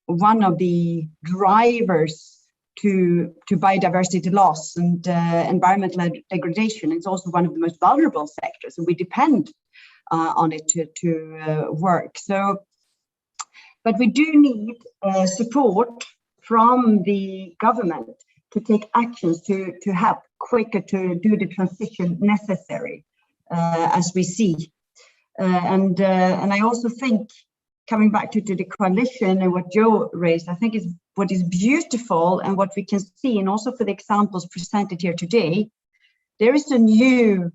one of the drivers to biodiversity loss and environmental degradation. It's also one of the most vulnerable sectors, and we depend on it to work. So, but we do need support from the government to take actions to help quicker to do the transition necessary, as we see. And I also think, coming back to the coalition and what Joe raised, I think is what is beautiful, and what we can see, and also for the examples presented here today, there is a new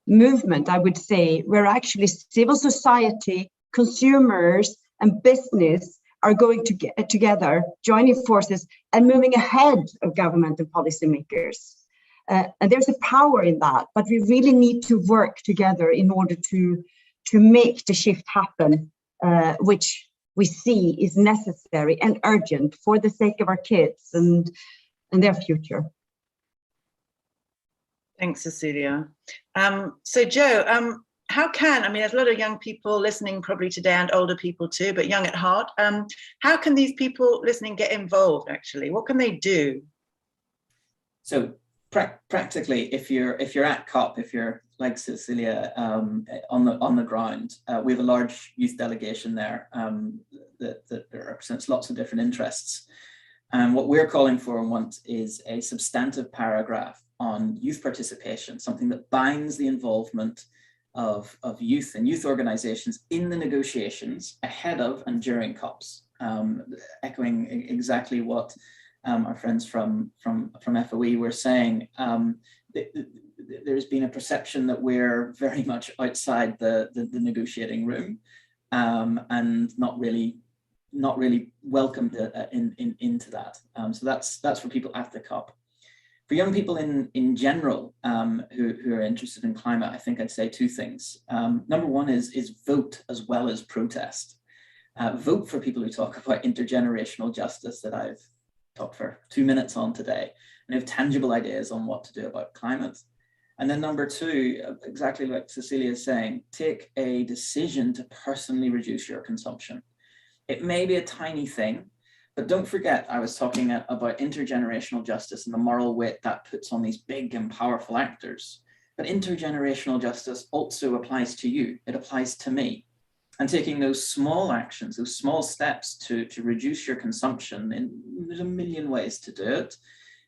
movement, I would say, where actually civil society, consumers, and business are going to get together, joining forces and moving ahead of government and policymakers. And there's a power in that, but we really need to work together in order to make the shift happen, which we see is necessary and urgent for the sake of our kids and their future. Thanks, Cecilia. So Joe, how can, I mean, there's a lot of young people listening probably today, and older people too, but young at heart. How can these people listening get involved, actually? What can they do? So practically, if you're at COP, if you're like Cecilia on the ground, we have a large youth delegation there that represents lots of different interests. And what we're calling for and want is a substantive paragraph on youth participation, something that binds the involvement of youth and youth organizations in the negotiations ahead of and during COPs, echoing exactly what our friends from FOE were saying. There's been a perception that we're very much outside the negotiating room and not really welcomed into that. So that's for people at the COP. For young people in general who are interested in climate, I think I'd say two things. Number one is vote as well as protest. Vote for people who talk about intergenerational justice that I've talked for 2 minutes on today, and have tangible ideas on what to do about climate. And then number two, exactly like Cecilia is saying, take a decision to personally reduce your consumption. It may be a tiny thing, but don't forget, I was talking about intergenerational justice and the moral weight that puts on these big and powerful actors. But intergenerational justice also applies to you. It applies to me. And taking those small actions, those small steps to reduce your consumption, and there's a million ways to do it,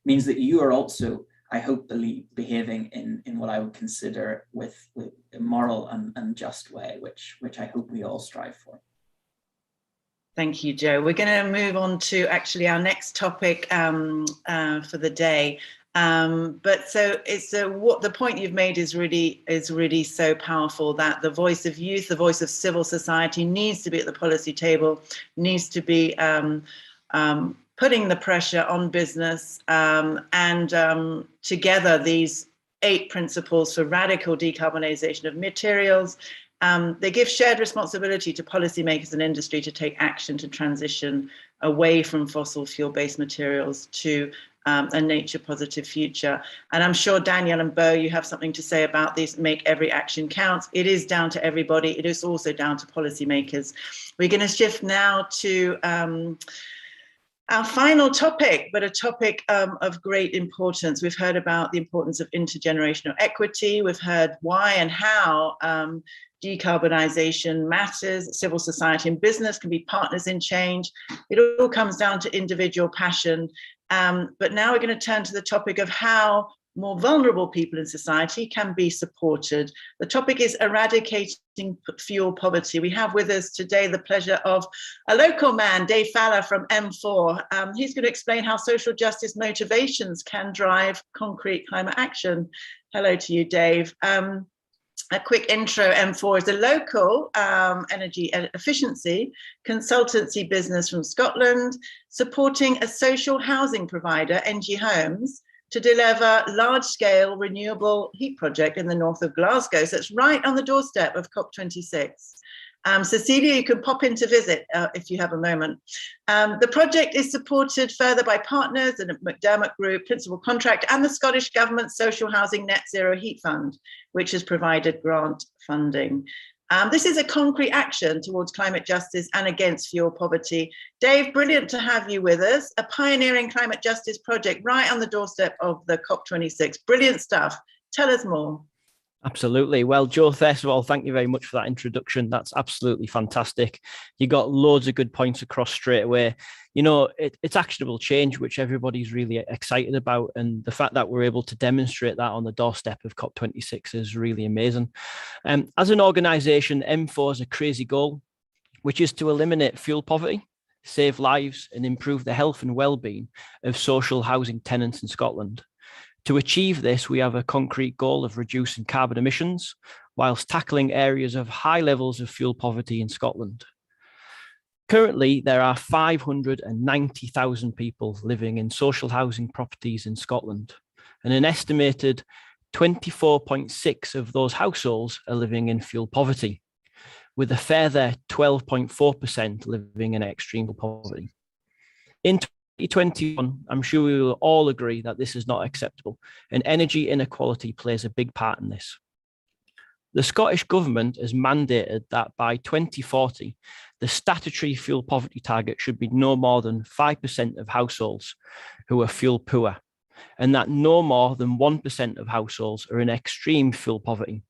means that you are also, I hope, behaving in what I would consider with a moral and just way, which I hope we all strive for. Thank you, Joe. We're going to move on to actually our next topic for the day. But so it's what the point you've made is really so powerful, that the voice of youth, the voice of civil society needs to be at the policy table, needs to be putting the pressure on business, and together these 8 principles for radical decarbonisation of materials. They give shared responsibility to policymakers and industry to take action to transition away from fossil fuel-based materials to a nature-positive future. And I'm sure Danielle and Bo, you have something to say about this. Make every action count. It is down to everybody. It is also down to policymakers. We're going to shift now to our final topic, but a topic of great importance. We've heard about the importance of intergenerational equity. We've heard why and how decarbonisation matters. Civil society and business can be partners in change. It all comes down to individual passion. But now we're going to turn to the topic of how more vulnerable people in society can be supported. The topic is eradicating fuel poverty. We have with us today the pleasure of a local man, Dave Fowler from M4. He's going to explain how social justice motivations can drive concrete climate action. Hello to you, Dave. A quick intro. M4 is a local energy efficiency consultancy business from Scotland, supporting a social housing provider, NG Homes, to deliver large-scale renewable heat project in the north of Glasgow. So it's right on the doorstep of COP26. Cecilia, you can pop in to visit if you have a moment. The project is supported further by partners in the McDermott Group, Principal Contract, and the Scottish Government Social Housing Net Zero Heat Fund, which has provided grant funding. This is a concrete action towards climate justice and against fuel poverty. Dave, brilliant to have you with us. A pioneering climate justice project right on the doorstep of the COP26. Brilliant stuff. Tell us more. Absolutely. Well, Joe, first of all, thank you very much for that introduction. That's absolutely fantastic. You got loads of good points across straight away. You know, it's actionable change, which everybody's really excited about. And the fact that we're able to demonstrate that on the doorstep of COP26 is really amazing. As an organisation, M4 has a crazy goal, which is to eliminate fuel poverty, save lives, and improve the health and well-being of social housing tenants in Scotland. To achieve this, we have a concrete goal of reducing carbon emissions whilst tackling areas of high levels of fuel poverty in Scotland. Currently, there are 590,000 people living in social housing properties in Scotland, and an estimated 24.6% of those households are living in fuel poverty, with a further 12.4% living in extreme poverty. In 2021, I'm sure we will all agree that this is not acceptable, and energy inequality plays a big part in this. The Scottish Government has mandated that by 2040, the statutory fuel poverty target should be no more than 5% of households who are fuel poor. and that no more than 1% of households are in extreme fuel poverty.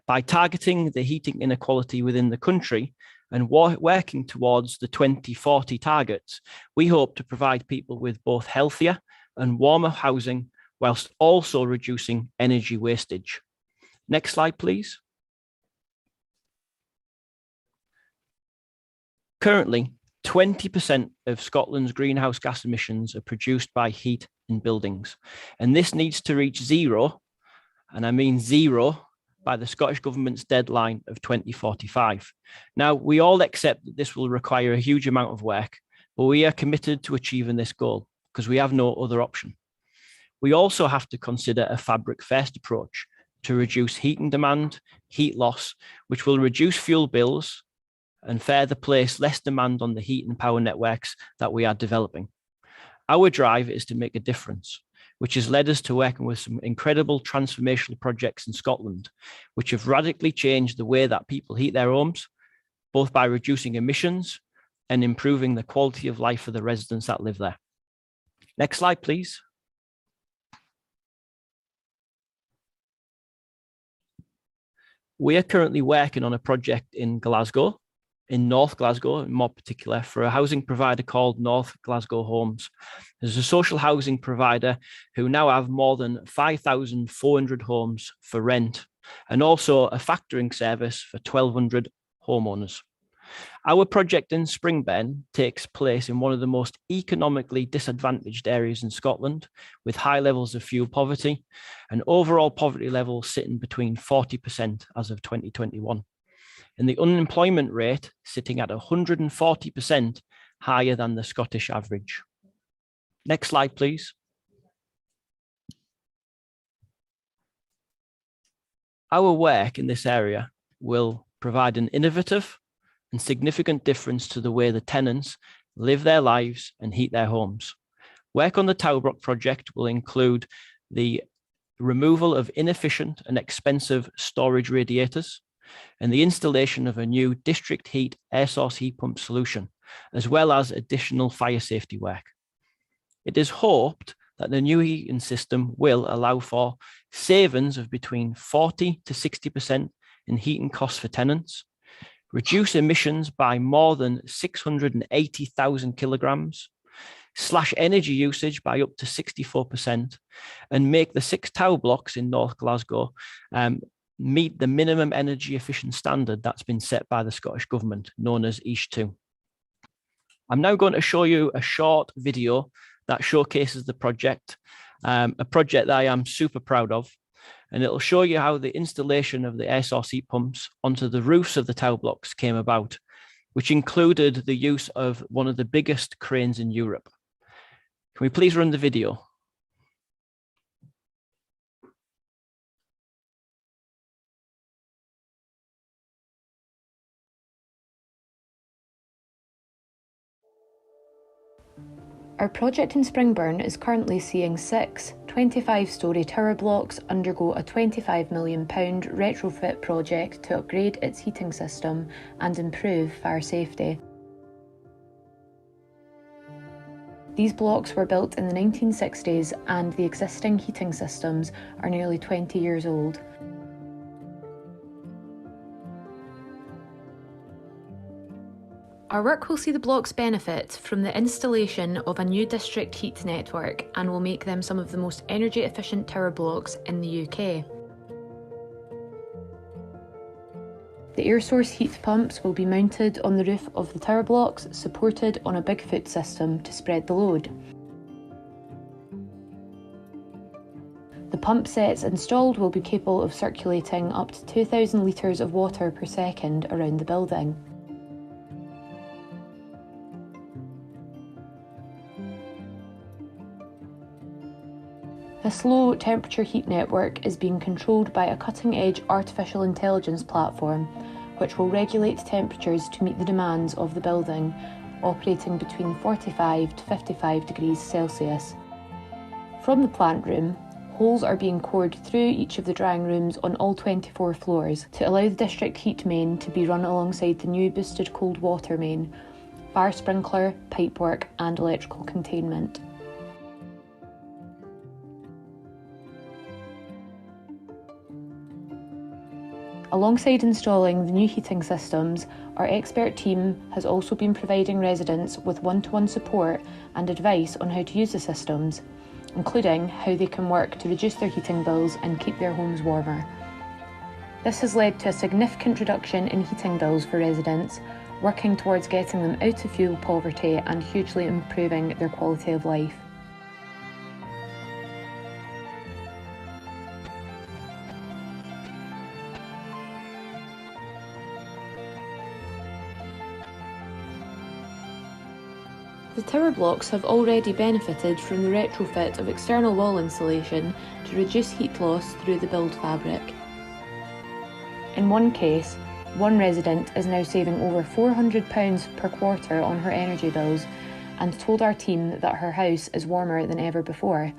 By targeting the heating inequality within the country and working towards the 2040 targets, we hope to provide people with both healthier and warmer housing whilst also reducing energy wastage. Next slide, please. Currently, 20% of Scotland's greenhouse gas emissions are produced by heat in buildings, and this needs to reach zero, and I mean zero, by the Scottish Government's deadline of 2045. Now, we all accept that this will require a huge amount of work, but we are committed to achieving this goal because we have no other option. We also have to consider a fabric-first approach to reduce heating demand, heat loss, which will reduce fuel bills and further place less demand on the heat and power networks that we are developing. Our drive is to make a difference, which has led us to working with some incredible transformational projects in Scotland, which have radically changed the way that people heat their homes, both by reducing emissions and improving the quality of life for the residents that live there. Next slide, please. We are currently working on a project in Glasgow, in North Glasgow in more particular, for a housing provider called North Glasgow Homes. There's a social housing provider who now have more than 5,400 homes for rent and also a factoring service for 1,200 homeowners. Our project in Springburn takes place in one of the most economically disadvantaged areas in Scotland, with high levels of fuel poverty and overall poverty levels sitting between 40% as of 2021. And the unemployment rate sitting at 140% higher than the Scottish average. Next slide, please. Our work in this area will provide an innovative and significant difference to the way the tenants live their lives and heat their homes. Work on the Tower Block project will include the removal of inefficient and expensive storage radiators, and the installation of a new district heat air source heat pump solution, as well as additional fire safety work. It is hoped that the new heating system will allow for savings of between 40 to 60% in heating costs for tenants, reduce emissions by more than 680,000 kilograms, slash energy usage by up to 64%, and make the 6 tower blocks in North Glasgow meet the minimum energy efficient standard that's been set by the Scottish Government, known as EIS2. I'm now going to show you a short video that showcases the project, a project that I am super proud of, and it'll show you how the installation of the air source heat pumps onto the roofs of the tower blocks came about, which included the use of one of the biggest cranes in Europe. Can we please run the video? Our project in Springburn is currently seeing 6 25-storey tower blocks undergo a £25 million retrofit project to upgrade its heating system and improve fire safety. These blocks were built in the 1960s and the existing heating systems are nearly 20 years old. Our work will see the blocks benefit from the installation of a new district heat network and will make them some of the most energy efficient tower blocks in the UK. The air source heat pumps will be mounted on the roof of the tower blocks, supported on a Bigfoot system to spread the load. The pump sets installed will be capable of circulating up to 2,000 litres of water per second around the building. This low temperature heat network is being controlled by a cutting-edge artificial intelligence platform, which will regulate temperatures to meet the demands of the building, operating between 45 to 55 degrees Celsius. From the plant room, holes are being cored through each of the drying rooms on all 24 floors to allow the district heat main to be run alongside the new boosted cold water main, fire sprinkler, pipework and electrical containment. Alongside installing the new heating systems, our expert team has also been providing residents with one-to-one support and advice on how to use the systems, including how they can work to reduce their heating bills and keep their homes warmer. This has led to a significant reduction in heating bills for residents, working towards getting them out of fuel poverty and hugely improving their quality of life. The tower blocks have already benefited from the retrofit of external wall insulation to reduce heat loss through the build fabric. In one case, one resident is now saving over £400 per quarter on her energy bills and told our team that her house is warmer than ever before.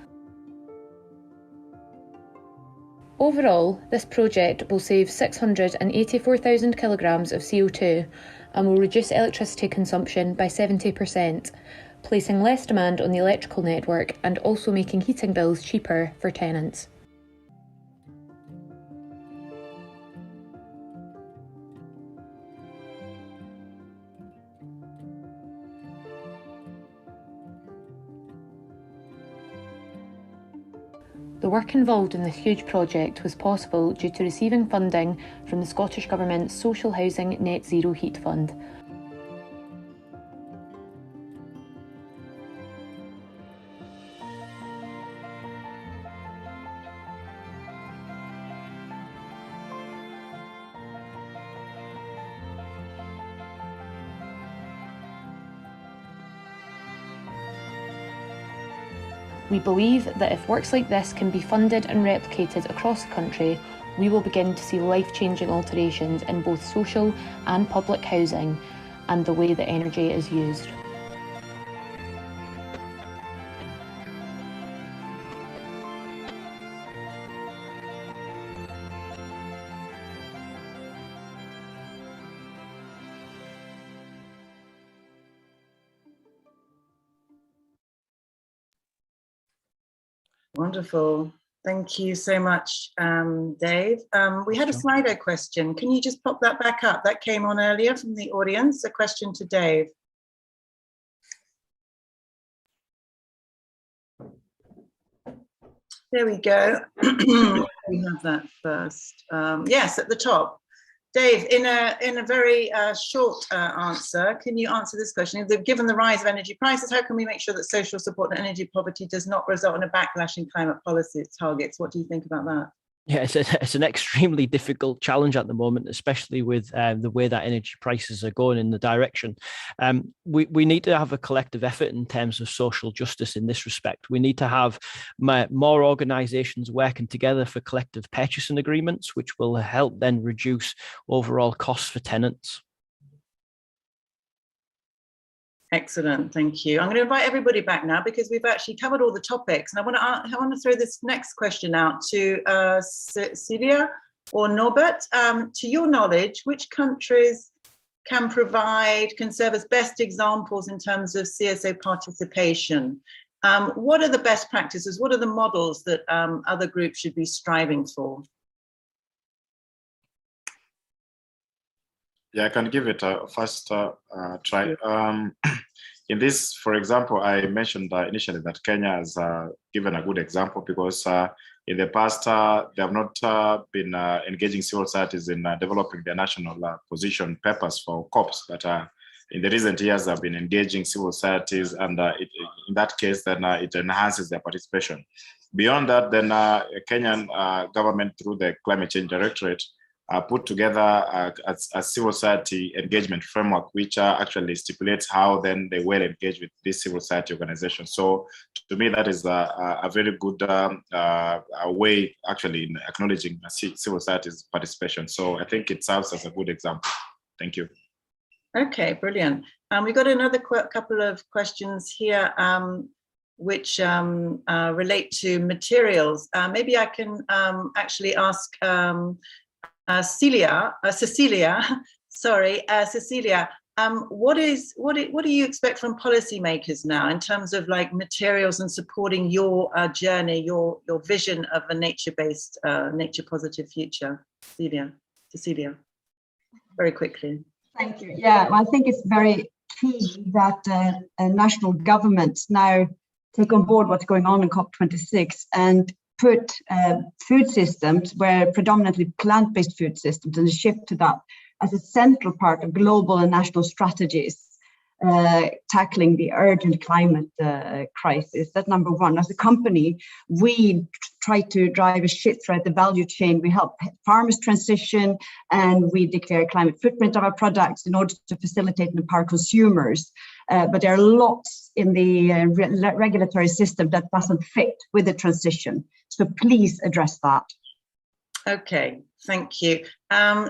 Overall, this project will save 684,000 kilograms of CO2 and will reduce electricity consumption by 70%, placing less demand on the electrical network and also making heating bills cheaper for tenants. The work involved in this huge project was possible due to receiving funding from the Scottish Government's Social Housing Net Zero Heat Fund. We believe that if works like this can be funded and replicated across the country, we will begin to see life-changing alterations in both social and public housing and the way that energy is used. Wonderful. Thank you so much, Dave. We had a Slido question. Can you just pop that back up? That came on earlier from the audience, a question to Dave. There we go. We have that first. Yes, at the top. Dave, in a very short answer, can you answer this question? Given the rise of energy prices, how can we make sure that social support and energy poverty does not result in a backlash in climate policy targets? What do you think about that? Yeah, it's an extremely difficult challenge at the moment, especially with the way that energy prices are going in the direction. We need to have a collective effort in terms of social justice in this respect. We need to have more organisations working together for collective purchasing agreements, which will help then reduce overall costs for tenants. Excellent, thank you. I'm going to invite everybody back now because we've actually covered all the topics. And I want to throw this next question out to Celia or Norbert. To your knowledge, which countries can serve as best examples in terms of CSO participation? What are the best practices? What are the models that other groups should be striving for? Yeah, I can give it a first try. In this, for example, I mentioned initially that Kenya has given a good example because in the past, they have not been engaging civil societies in developing their national position papers for COPs, but in the recent years, they've been engaging civil societies, and in that case, then it enhances their participation. Beyond that, then Kenyan government, through the Climate Change Directorate, put together a civil society engagement framework, which actually stipulates how then they will engage with this civil society organization. So to me, that is a very good way actually in acknowledging civil society's participation. So I think it serves as a good example. Thank you. Okay, brilliant. We've got another couple of questions here which relate to materials. Maybe I can actually ask Cecilia, what do you expect from policymakers now in terms of like materials and supporting your journey, your vision of a nature-based, nature-positive future? Cecilia. Cecilia, very quickly. Thank you. Yeah, well, I think it's very key that national governments now take on board what's going on in COP26 and put food systems, where predominantly plant-based food systems, and a shift to that as a central part of global and national strategies tackling the urgent climate crisis. That's number one. As a company, we try to drive a shift throughout the value chain. We help farmers transition, and we declare climate footprint of our products in order to facilitate and empower consumers. But there are lots in the regulatory system that doesn't fit with the transition. So please address that. Okay, thank you.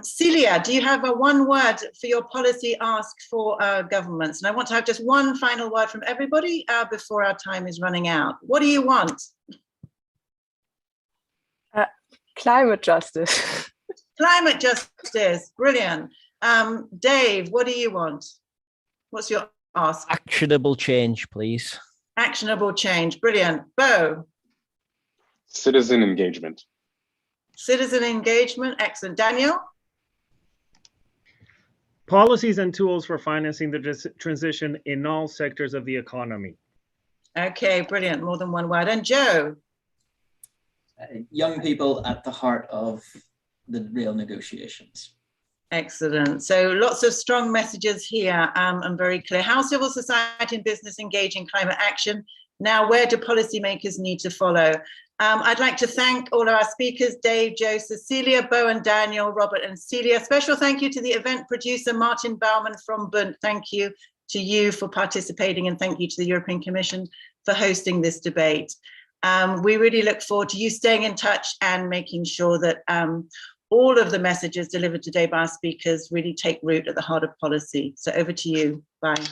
Celia, do you have a one word for your policy ask for governments? And I want to have just one final word from everybody before our time is running out. What do you want? Climate justice. Climate justice, brilliant. Dave, what do you want? What's your ask? Actionable change, please. Actionable change, brilliant. Bo? Citizen engagement. Citizen engagement, excellent. Daniel? Policies and tools for financing the transition in all sectors of the economy. Okay, brilliant, more than one word. And Joe? Young people at the heart of the real negotiations. Excellent. So lots of strong messages here and very clear. How civil society and business engage in climate action. Now, where do policymakers need to follow? I'd like to thank all of our speakers, Dave, Joe, Cecilia, Bo and Daniel, Robert and Celia. Special thank you to the event producer, Martin Baumann from Bund. Thank you to you for participating, and thank you to the European Commission for hosting this debate. We really look forward to you staying in touch and making sure that all of the messages delivered today by our speakers really take root at the heart of policy. So over to you. Bye.